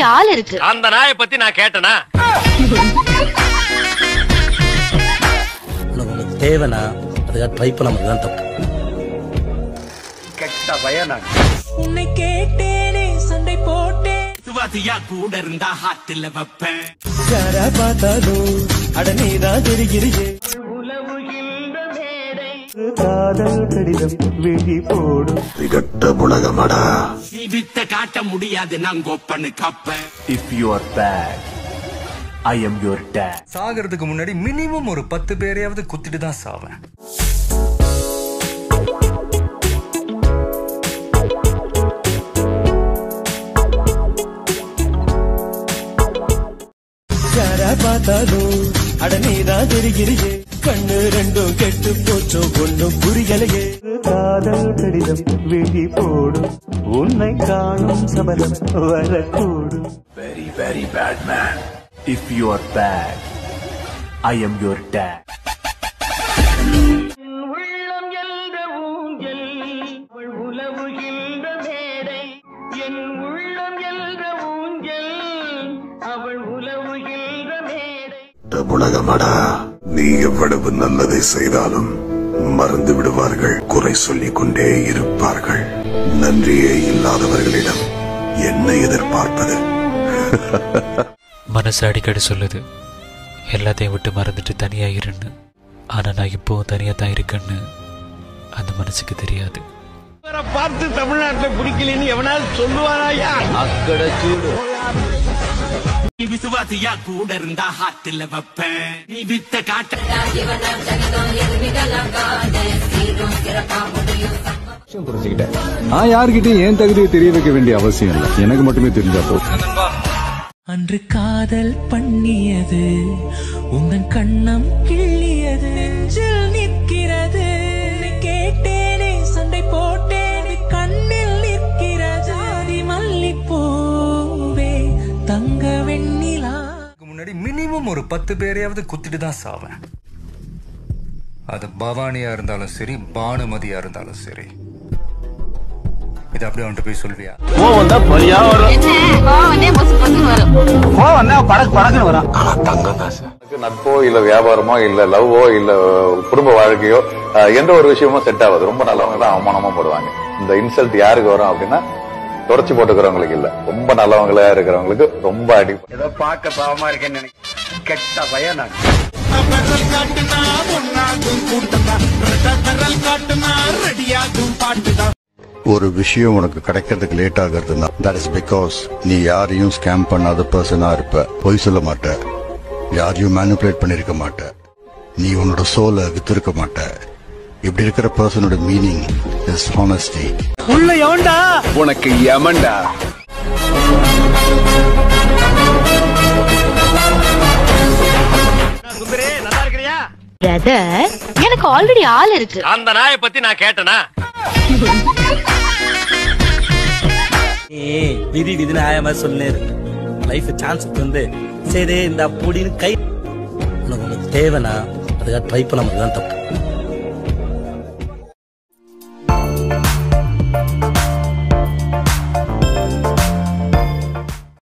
Already ஆள் இருக்கு. அந்த நாயை பத்தி நான் கேட்டனா? உனக்கு தேவைனா அதுக்காக ட்ரை பண்ண தான் தப்பு. கெட்ட பையனா. உன்னை கேட்டேனே சண்டை போட்டேன். சுவாதியா கூட இருந்தா ஹாட்டில் வைப்பேன். யாரா பார்த்தாலும் அடனேதான் தெரிகிறியே. காதல் கடிதம் விழி போடும் திகட்ட புலகமடா. நீ வித்த காட்ட முடியாது நான் கோப்பன்னு காப்பேன். If you are bad, I am your dad. சாகிறதுக்கு முன்னாடி மினிமம் ஒரு 10 பேரையாவது குத்திட்டு தான் சாவேன். யாரா பார்த்தாலும் அடனேதான் தெரிகிறியே. கண்ணு ரெண்டும் கெட்டு போச்சோ ஒன்னும் புரியலையே. காதல் கடிதம் விழி போடும் உன்னை காணும் சபலம் வரக்கூடும். Very very bad man. If you are bad, I am your dad. உள்ளம் எல்த ஊஞ்சல் உலவுகின்ற மேடை. என் உள்ளம் எல்த ஊஞ்சல் அவள் உலவுகின்ற மேடை. புலகமடா. நீ எவ்வளவு நல்லதை செய்தாலும் மறந்து விடுவார்கள். குறை சொல்லிக் கொண்டே இருப்பார்கள். நன்றியே இல்லாதவர்களிடம் என்ன எதிர்பார்ப்பது? மனசு அடிக்கடி சொல்லுது எல்லாத்தையும் விட்டு மறந்துட்டு தனியா இருன்னு. ஆனா நான் இப்போவும் தனியா தான் இருக்கேன்னு அந்த மனசுக்கு தெரியாது. பார்த்து தமிழ்நாட்டுல பிடிக்கலன்னு எவனாவது சொல்லுவாராயா? அக்கட சூடு. நீ விசுவாசியா கூட இருந்தா ஹாட்டில் வைப்பேன். நீ வித்த காட்ட நான் யார்கிட்டயும் ஏன் தகுதியை தெரிய வைக்க வேண்டிய அவசியம் இல்லை. எனக்கு மட்டுமே தெரிஞ்சா போதும். அன்று காதல் பண்ணியது உந்தன் கண்ணம் கிள்ளியது நெஞ்சில் நிற்கிறது. கேட்டேனே சண்டை போட்டேனே கண்ணில் நிற்கிறது. ஆதி மல்லிப்பூவே தங்க வெண்ணிலா. முன்னாடி மினிமம் ஒரு 10 பேரையாவது குத்திட்டு தான் சாவேன். அது பவானியா இருந்தாலும் சரி, பானுமதியா இருந்தாலும் சரி. இது அப்படியே அவன்கிட்ட போய் சொல்வியா? நட்போ இல்ல வியாபாரமோ இல்ல லவ்வோ இல்ல குடும்ப வாழ்க்கையோ எந்த ஒரு விஷயமும் செட் ஆகாது. ரொம்ப நல்லவங்க தான் அவமானமா போடுவாங்க. இந்த இன்சல்ட் யாருக்கு வரும் அப்படின்னா தொடச்சி போட்டுக்கிறவங்களுக்கு இல்ல, ரொம்ப நல்லவங்களா இருக்கிறவங்களுக்கு ரொம்ப அடி. ஏதோ பார்க்க பாவமா இருக்கேன்னு நினைக்க. கெட்ட பையனா. ஒரு விஷயம் உனக்கு கிடைக்கிறதுக்கு லேட் ஆகுறதுன்னா that is because நீ யாரையும் ஸ்கேம் பண்ணாத பர்சனா இருப்ப. பொய் சொல்ல மாட்ட, யாரையும் மேனிபுலேட் பண்ணிருக்க மாட்ட, நீ உன்னோட சோலை வித்திருக்க மாட்ட. இப்படி இருக்கிற பர்சனோட மீனிங் இஸ் ஹானஸ்டி. உள்ள எவன்டா? உனக்கு யமன்டா. சுந்தரே நல்லா இருக்கிறியா? பிரதர், எனக்கு ஆல்ரெடி ஆள் இருக்கு. அந்த நாயை பத்தி நான் கேட்டனா? விதி விதி நியாயமா சொன்னேன். லைஃப் சான்ஸ் வந்து சரி இந்த அப்படின்னு கை. உனக்கு தேவைனா அதுக்காக ட்ரை பண்ண தான் தப்பு.